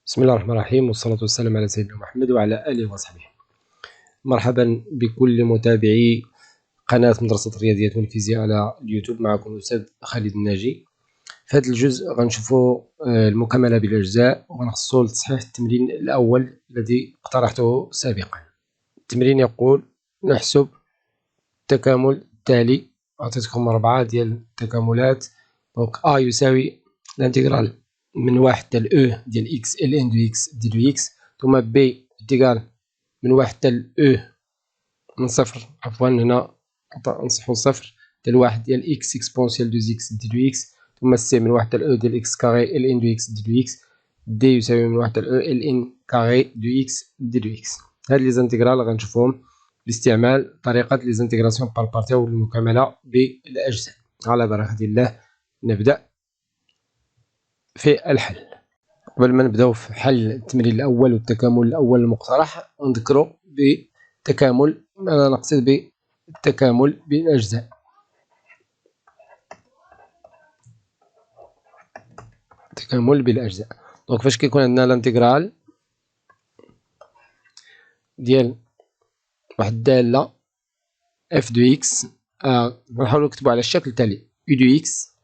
بسم الله الرحمن الرحيم، والصلاة والسلام على سيدنا محمد وعلى آله وصحبه. مرحبا بكل متابعي قناة مدرسة الرياضيات والفيزياء على اليوتيوب. معكم الأستاذ خالد الناجي. في هذا الجزء غنشوفوا المكملة بالأجزاء، وغنخصصوا لتصحيح التمرين الأول الذي اقترحته سابقا. التمرين يقول: نحسب التكامل التالي. أعطيتكم 4 ديال التكاملات. دونك A يساوي الانتجرال من 1 حتى ل E ديال x ln دو x دي دو x، ثم B انتجرال من 1 حتى ل E من صفر، عفوا هنا نصحو صفر، حتى ل 1 ديال x اكسبونسيال دو x دي دو x، ثم C من 1 حتى ل E ديال x كاري ln دو x دي دو x، D يساوي من 1 حتى ل E ln كاري دو x دي دو x. هاد لي زانتيغرال غنشوفوهم باستعمال طريقة لي زانتيغراسيون بار بارتي أو المكاملة بالأجزاء. على بركة الله نبدأ في الحل. قبل ما نبداو في حل التمرين الأول والتكامل الأول المقترح، نذكروا بتكامل، أنا نقصد بالتكامل بالأجزاء. تكامل بالأجزاء، دونك فاش كيكون عندنا الانتجرال ديال واحد الدالة اف دو اكس، نحاولو نكتبو على الشكل التالي: يو دو اكس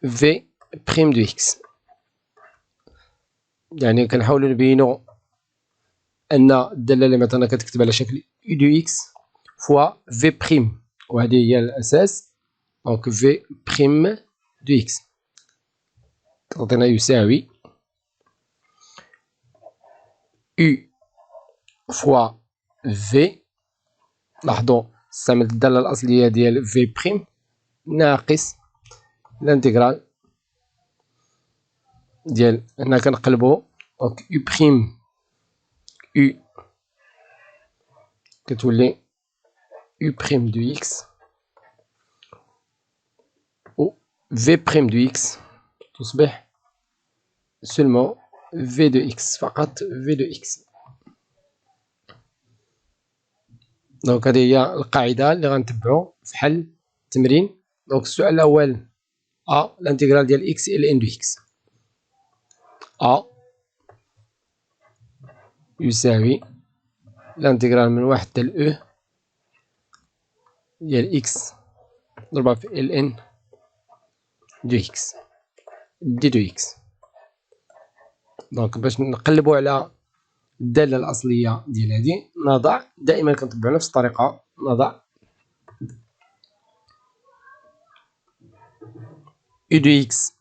في بريم دو اكس. يعني كنحاولو نبينو أن الدالة اللي معطانا كتكتب على شكل يو دو اكس فوا في بريم، وهذه هي الأساس. دونك في بريم دو اكس تعطينا يساوي يو فوا في. لاحظوا استعملت الدالة الأصلية ديال في بريم ناقص الانتجرال ديال، هنا كنقلبو. دونك يو بريم يو كتولي يو بريم دو اكس، و في بريم دو اكس تصبح سولمون في دو اكس، فقط في دو اكس. دونك هذه هي القاعدة اللي غنتبعو في حل التمرين. دونك السؤال الأول: أ الانتجرال ديال إكس إل إن دو إكس. أ يساوي الانتجرال من 1 حتى ل أو ديال إكس ضربها في إل إن دو إكس دي دو إكس. دونك باش نقلبو على الدالة الأصلية ديال هادي، نضع دائما كنتبعو نفس الطريقة، نضع يو دو إكس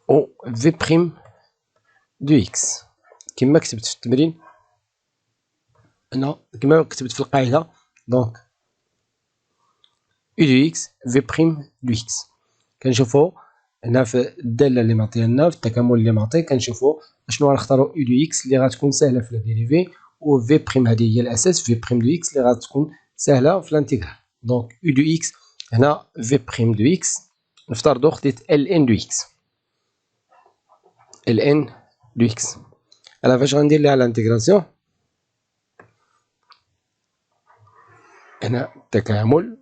و في بريم دو إكس كما كتبت في التمرين، هنا كما كتبت في القاعدة. دونك يو دو إكس في بريم دو إكس. كنشوفو هنا في الدالة اللي معطية لنا، في التكامل اللي معطي، كنشوفو شنو غنختارو يو دو إكس اللي غتكون ساهلة في لا ديريفي، و في بريم هذه هي الأساس، في بريم دو إكس اللي غتكون ساهلة في الانتجرال. دونك يو دو إكس هنا في بريم دو إكس، نفترضو خديت ال إن دو إكس، ال إن دو إكس. أنا فاش غندير ليها الانتجراسيون، هنا التكامل،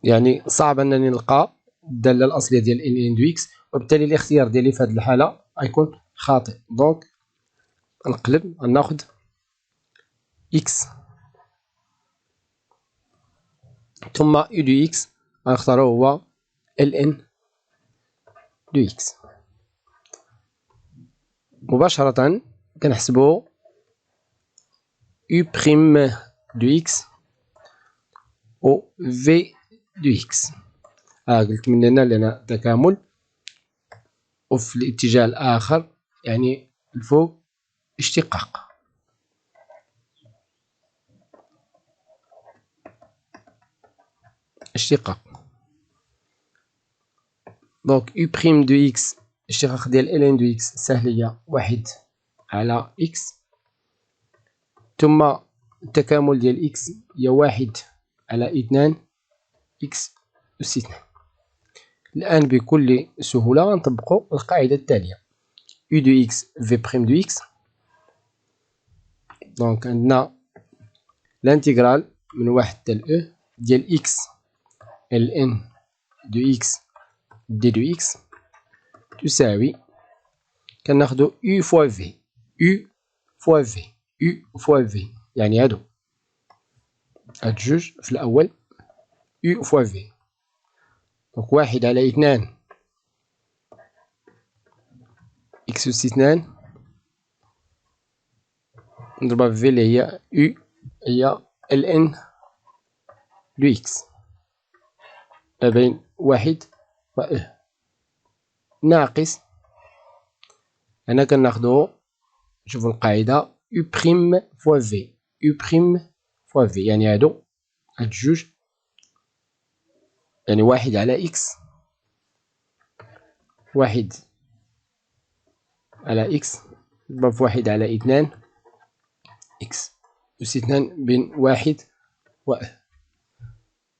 يعني صعب أنني نلقى الدالة الأصلية ديال ال إن دو إكس، وبالتالي الاختيار ديالي في هذه الحالة غيكون خاطئ. دونك نقلب، غناخد إكس ثم يو دو إكس غنختارو هو ال إن دو إكس. مباشرة كنحسبو يو بريم دو إكس و في دو إكس. قلت من هنا لأن تكامل، وفي الاتجاه الآخر يعني الفوق اشتقاق. دونك يو بريم دو إكس اشتقاق ديال ال إن دو إكس سهلية 1 على إكس، ثم التكامل ديال إكس هي 1 على 2 إكس أس 2. الآن بكل سهولة غنطبقو القاعدة التالية: يو دو إكس في بريم دو إكس. دونك عندنا الانتجرال من 1 حتى ل أو ديال إكس ln دو إكس دي دو إكس تساوي كناخدو U فوا في U فوا في U فوا في، يعني هادو هاد جوج في الأول U فوا في. دونك 1/2 إكس أس 2 نضربها في اللي هي U هي ln دو إكس ما بين 1 و ناقص، هنا كناخدو نشوفو القاعدة U بريم فوا في U بريم فوا في، يعني هادو هاد جوج، يعني 1/X 1/X نضرب في 1/2 إكس أس 2 بين 1 و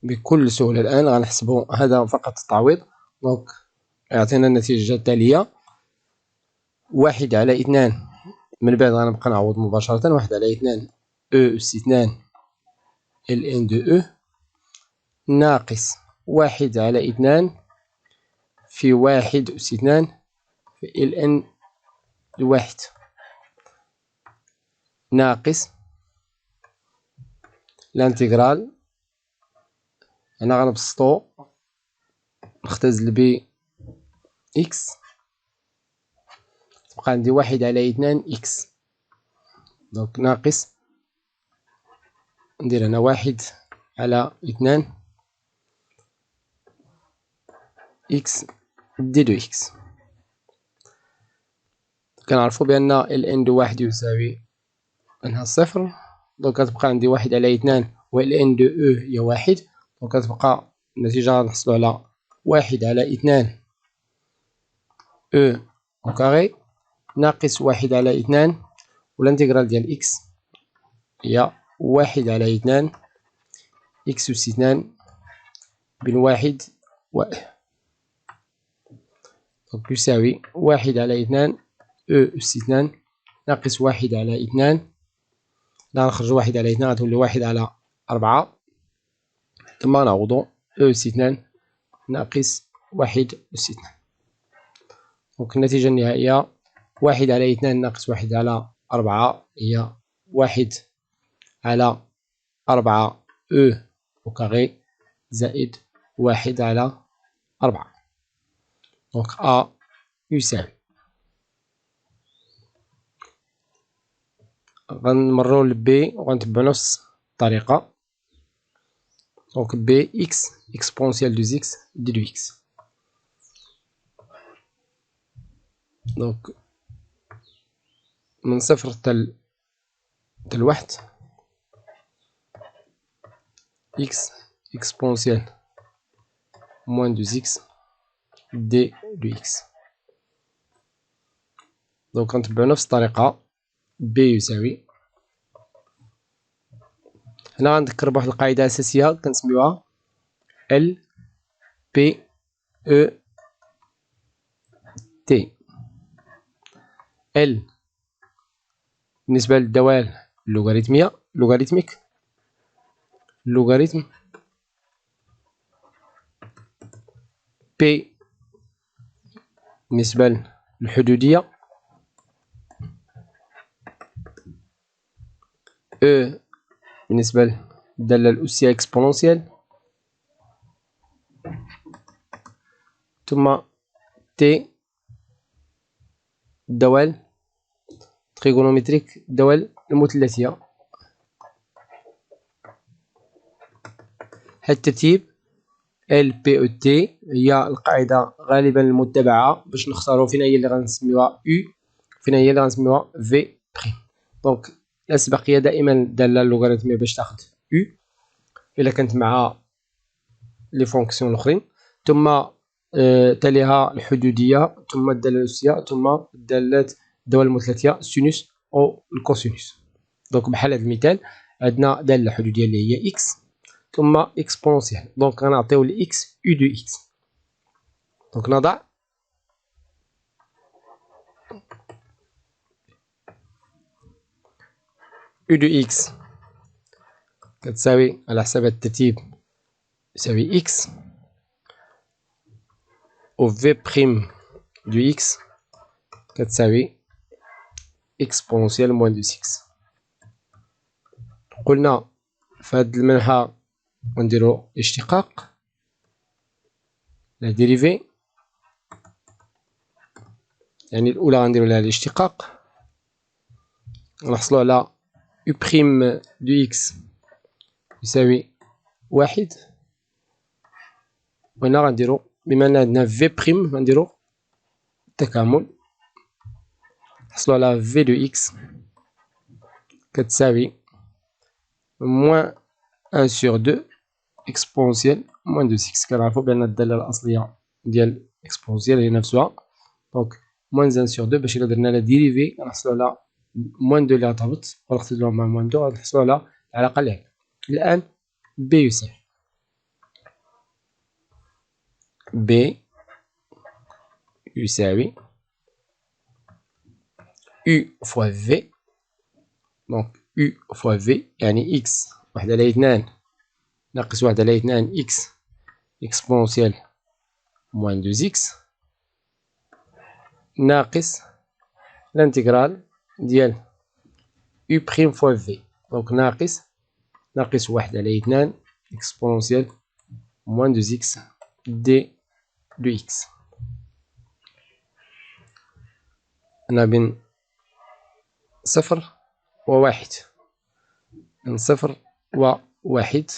بكل سهولة. الآن غنحسبو هذا فقط التعويض. دونك يعطينا النتيجة التالية 1/2 من بعد غنبقى نعوض مباشرة 1/2 أو أس 2 ln دو أو ناقص 1/2 في 1 أس 2 في ln دو 1 ناقص الانتيغرال. هنا غنبسطو نختزل ب إكس تبقى عندي 1/2 إكس، دونك ناقص ندير هنا 1/2 إكس دي دو إكس. كنعرفو بأن ln دو 1 يساوي أنها صفر، دونك كتبقى عندي 1/2 و ln دو أو هي 1، دونك كتبقى النتيجة غنحصلو على 1/2 أو أو كاري ناقص 1/2 والانتيغرال ديال إكس هي 1/2 إكس أس 2 بين 1 و دونك يساوي 1/2 أو أس 2 ناقص 1/2. لا نخرجو 1/2 غتولي 1/4، ثم نعوضو أو أس 2 ناقص 1 أس 2. دونك النتيجة النهائية 1/2 ناقص 1/4 هي 1/4 أو أو كاري زائد 1/4. دونك أ يساوي، غنمرو ل بي وغنتبعو نفس الطريقة. دونك بي إكس إكسبونسيال دو إكس دي دو إكس. دونك من صفر حتى لواحد إكس إكسبونسيال موان دو إكس دي دو إكس. دونك غنتبعو نفس الطريقة. بي يساوي، هنا غنذكر بواحد القاعدة أساسية كنسميوها ال بي او تي. ال بالنسبة للدوال اللوغاريتمية لوغاريتميك، لوغاريتم. بي بالنسبة للحدودية، او بالنسبة للدالة الأسية إكسبونونسيال، ثم تي الدوال تريغونومتريك الدوال المثلثية. هاد الترتيب ال بي او تي هي القاعدة غالبا المتبعة باش نختارو فين هي اللي غنسميوها او فين هي اللي غنسميوها في بريم. دونك الأسبقية دائما الدالة اللوغاريتمية باش تاخد او إلا كانت مع لي فونكسيون الأخرين، ثم تليها الحدودية، ثم الدالة الأسية، ثم الدالات الدوال المثلثية سينوس أو الكوسينوس. دونك بحال هاد المثال عندنا دالة حدودية اللي هي إكس ثم إكسبونسيال، دونك غنعطيو لإكس أو دو إكس. دونك نضع أو دو إكس كتساوي على حساب هاد الترتيب يساوي x و v prime دو x كتساوي اكسبونسيال موان دو 6. قلنا في هاد المنحى غنديرو اشتقاق لا ديريفي، يعني الأولى غنديرو لها الاشتقاق، نحصلو على u prime دو x يساوي واحد، وهنا غنديرو بما أن عندنا v prime غنديرو التكامل، نحصلو على v دو x كتساوي موان 1 sur 2 اكسبونسيال موان دو 6. كنعرفو بأن الدالة الأصلية ديال اكسبونسيال هي نفسها، دونك موان 1 sur 2 باش إلا درنا لا ديريفي غنحصلو على موان 2 اللي غتهبط ونختزلوها مع موان 2 غنحصلو على العلاقة اللي هنا. الآن ب يساوي ب يساوي u فوا v، دونك u فوا v يعني x واحد على 2 ناقص واحد على 2 x اكسبونسيال موان 2 x ناقص الانتجرال ديال u بريم فوا v، دونك ناقص واحد على 2 اكسبونسيال موان 2 x دي دو x. هنا بين صفر وواحد، بين صفر وواحد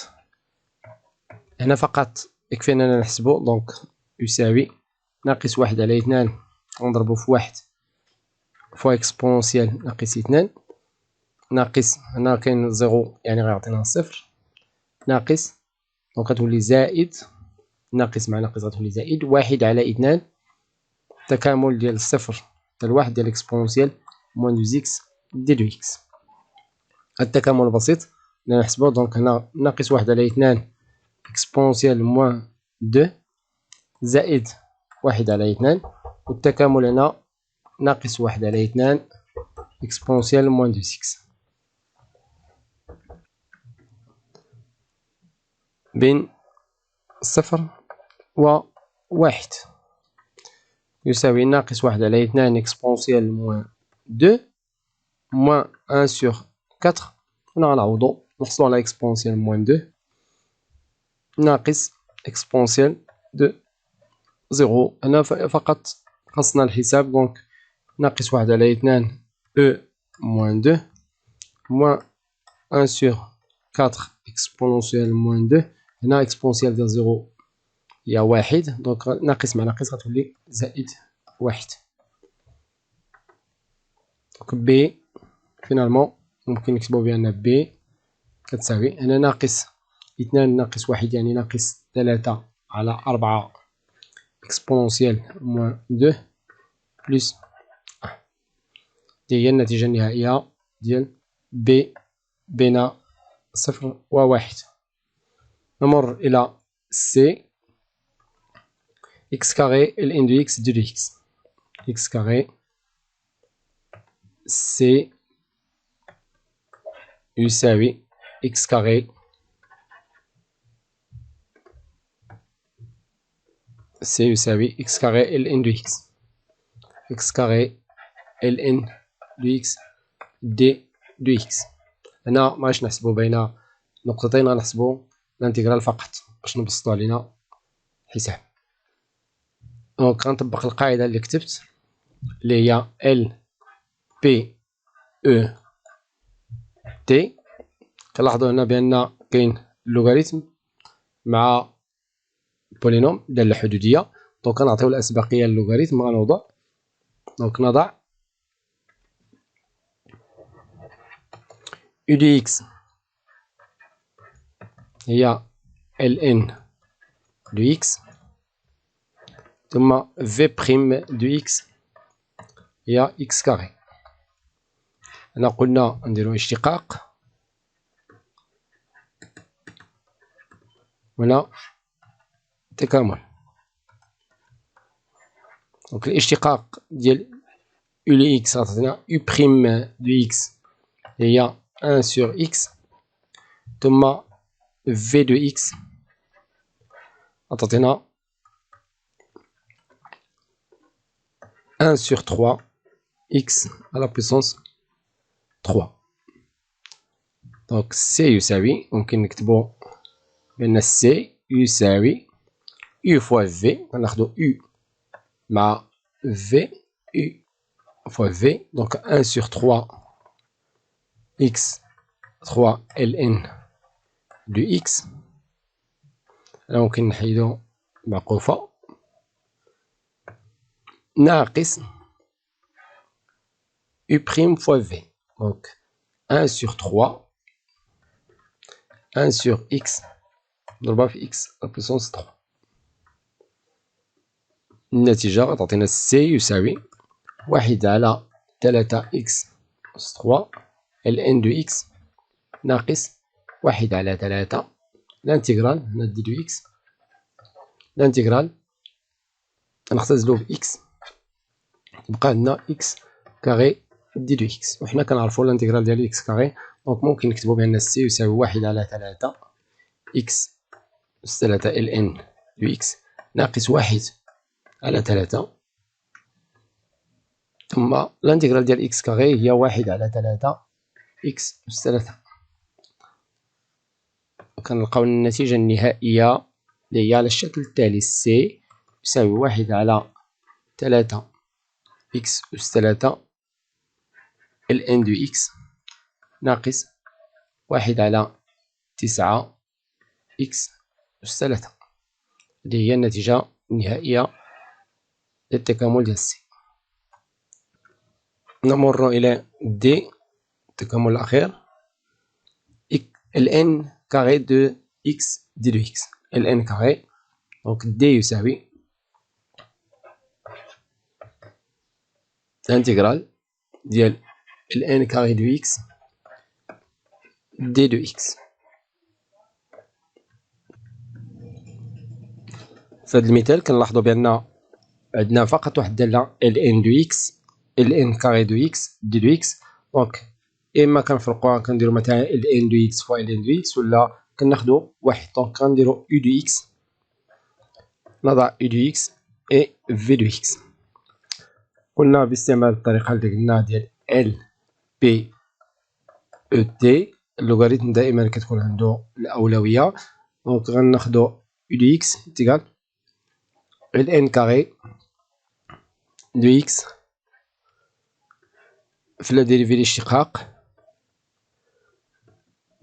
هنا فقط يكفي أننا نحسبو، دونك يساوي ناقص واحد على 2 نضربو في واحد فوا اكسبونسيال ناقص 2 ناقص هنا كاين زيرو يعني غيعطينا صفر ناقص، دونك غتولي زائد ناقص مع ناقص غتولي زائد واحد على 2 تكامل ديال الصفر حتى الواحد ديال اكسبونسيال موان 2 x دي 2 x. هاد التكامل بسيط نحسبو، دونك هنا ناقص واحد على 2 اكسبونسيال موان 2 زائد واحد على 2، والتكامل هنا ناقص واحد على 2 اكسبونسيال موان 2 6 بين صفر وواحد يساوي ناقص واحد على 2 اكسبونسيال موان 2 موان 1 سور 4. هنا غنعوضو نحصلو على اكسبونسيال موان 2 ناقص اكسبونسيال دو زيرو. هنا فقط خاصنا الحساب، دونك ناقص واحد على 2 او موان 2 موان 1 سور 4 اكسبونسيال موان 2. هنا اكسبونسيال ديال زيرو هي واحد، دونك ناقص مع ناقص غتولي زائد واحد. دونك ب فينالمون ممكن نكتبو بأن ب كتساوي هنا ناقص 2 ناقص واحد يعني ناقص 3 على 4 اكسبونسيال موان 2 بلس 1. هي النتيجة النهائية ديال ب بين صفر وواحد. نمر إلى سي x كاري ال ان دو x دو x. x كاري سي يساوي x كاري سي يساوي x كاري ال ان دو x x كاري ال ان دو x دي دو x. هنا ماغاديش نحسبو بين نقطتين، غنحسبو الانتجرال فقط باش نبسطو علينا الحساب. دونك غنطبق القاعدة اللي كتبت اللي هي ال بي او تي. كنلاحظو هنا بأن كاين اللوغاريتم مع البولينوم دالة حدودية، دونك غنعطيو الأسبقية للوغاريتم. غنوضع دونك نضع u دو x هي ln دو x ثم v بريم دو x هي x كاري. هنا قلنا نديرو اشتقاق، وهنا تكامل. دونك الاشتقاق ديال u ل x غتعطينا u بريم دو x هي 1 sur x ثم v دو x تعطينا 1 sur 3 x à la puissance 3. دونك سي يساوي، ممكن نكتبو بأن سي يساوي U fois V، كناخدو U مع V، U fois V، donc 1 sur 3 x 3 ln de x. هنا ممكن نحيدو معقوفة ناقص U prime fois V، donc 1 sur 3 1 sur x ضربها في x à la puissance 3. النتيجة غتعطينا C يساوي 1 على 3 x أس 3 ln دو x ناقص 1 على 3 الانتيغرال، هنا دي دو x، الانتيغرال نختزلو في x تبقى عندنا x كاري دي دو x، وحنا كنعرفو الانتيغرال ديال x كاري، دونك ممكن نكتبو بأن C يساوي 1 على 3 x أس 3 ln دو x ناقص 1 على 3 ثم الانتيغرال ديال x كاري هي 1 على 3 x أس 3. وكنلقاو النتيجة النهائية اللي هي على الشكل التالي: C يساوي 1 على 3 x أس 3 ln دو x ناقص 1 على 9 x أس 3، اللي هي النتيجة النهائية للتكامل ديال C. نمر إلى D، التكامل الأخير، ln كاري دو x دي دو x، ln كاري، دونك D يساوي الانتيغرال ديال ln كاري دو x دي دو x. في هذا المثال كنلاحظوا بأن عندنا فقط واحد الدالة ln دو x ln كاري دو x دي دو x، دونك إما كنفرقوها كنديرو مثلا ln دو x فوا ln دو x، ولا كناخدو واحد، دونك كنديرو u دو x، نضع u دو x اي v دو x. قلنا باستعمال الطريقة اللي قلنا ديال ال بي او تي، اللوغاريتم دائما كتكون عنده الأولوية، دونك غناخدو u دو x تيكال ln كاري دو x في لا ديريفي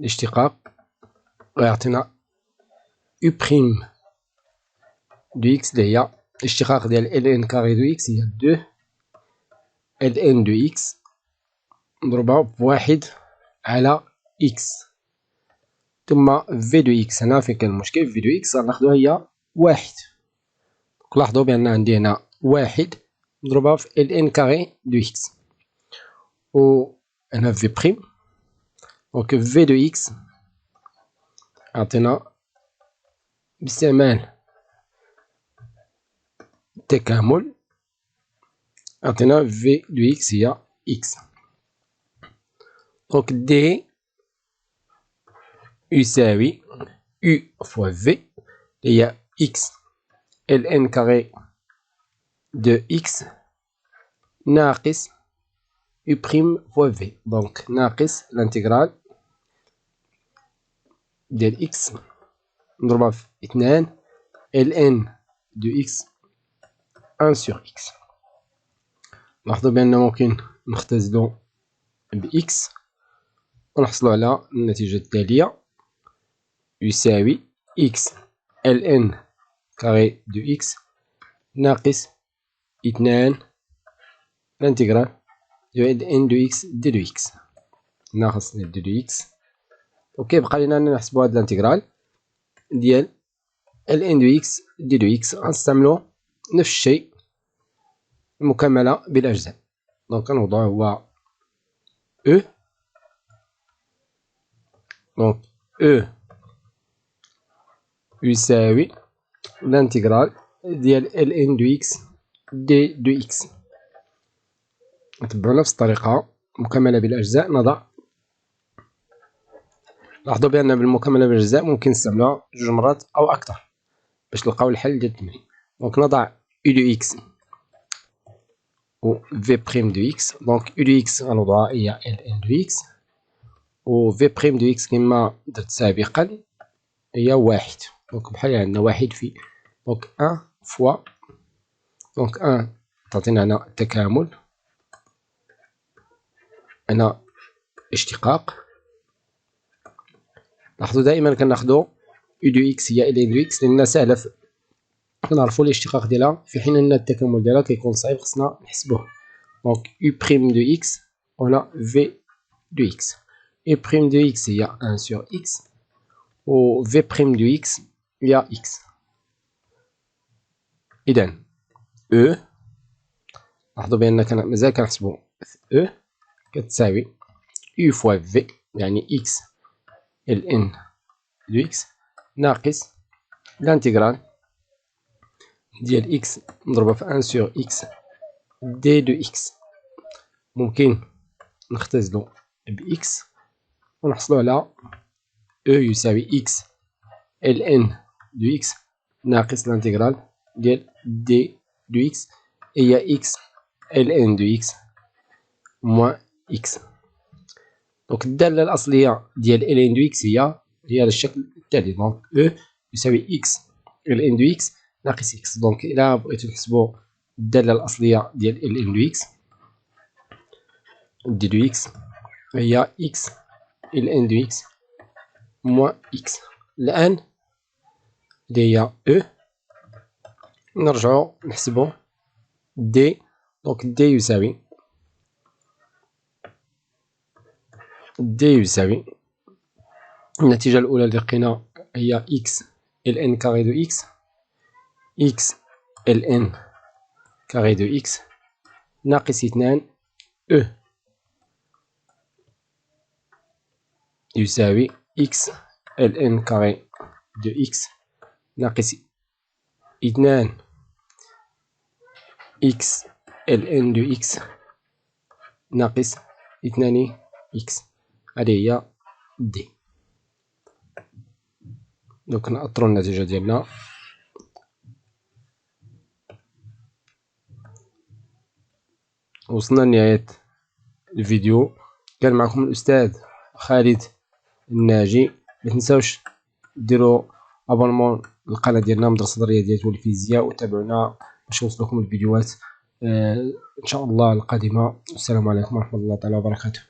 الاشتقاق غيعطينا u بريم دو x اللي هي الاشتقاق ديال ln كاري دو x هي 2 ln دو x نضربها بواحد على x، ثم في دو x. هنا فين كاين المشكل، في دو x غناخدوها هي واحد، لاحظوا بأن عندي هنا واحد مضروبة في ln كاري دو x، و هنا في بريم، دونك في دو x عطينا باستعمال التكامل عطينا في دو x هي x، دونك d يساوي u فوا v هي x ln كاري دو x ناقص u بريم فوا v، دونك ناقص الانتيغرال ديال x نضربها في 2 ln دو x 1 sur x. لاحظوا بأن ممكن نختزلو ب x ونحصلو على النتيجة التالية: يساوي x ln كاري دو x ناقص 2 الانتيغرال دو ln دو x دي دو x، ناقص دي دو x، وكيبقى لينا نحسبو هاد الانتيغرال ديال ln دو x دي دو x. غنستعملو نفس الشيء، المكاملة بالأجزاء، دونك كنوضعو هو e، دونك e يساوي الانتيغرال ديال ln دو x دي دو x. نتبعو نفس الطريقة، مكاملة بالأجزاء نضع. لاحظوا بأن بالمكاملة بالأجزاء ممكن نستعملوها جوج مرات أو أكثر، باش نلقاو الحل ديال التمرين. دونك نضع u دو x و v بريم دو x. دونك u دو x غنوضعها هي ln دو x، و v بريم دو x كما درت سابقا هي واحد. دونك بحال عندنا واحد في دونك 1 فوا دونك 1 تعطينا هنا التكامل، هنا اشتقاق. لاحظوا دائما كناخدو u دو x هي ln دو x لأنها سهلة كنعرفو الاشتقاق ديالها، في حين أن التكامل ديالها كيكون صعيب خصنا نحسبوه. دونك u بريم دو x وهنا v دو x. u بريم دو x هي 1 sur x و v بريم دو x هي x. إذا e لاحظوا بأننا مازال كنحسبو e كتساوي u فوا v يعني x ln دو x ناقص الانتيغرال ديال x مضروبة في 1 sur x d دو x. ممكن نختزلو ب x ونحصلو على e يساوي x ln دو x ناقص الانتيغرال ديال d دو x هي x ln دو x موان x. دونك الدالة الأصلية ديال ln دو x هي على الشكل التالي. دونك e يساوي x ln دو x ناقص x. دونك إلا بغيتو نحسبو الدالة الأصلية ديال ln دو x d دو x هي x ln دو x موان x. الآن اللي هي e نرجعو نحسبو d. دونك d يساوي النتيجة الأولى اللي لقينا هي x ln كاري دو x x ln كاري دو x ناقص 2 e يساوي x ln كاري دو x ناقص 2 x ln دو x ناقص 2 x. هذه هي d. دونك نأطرو النتيجة ديالنا. وصلنا لنهاية الفيديو. كان معكم الأستاذ خالد الناجي. متنساوش ديروا ابونمون للقناة ديالنا مدرسة الرياضيات والفيزياء، وتابعونا باش يوصلكم الفيديوهات ان شاء الله القادمة. والسلام عليكم ورحمة الله تعالى وبركاته.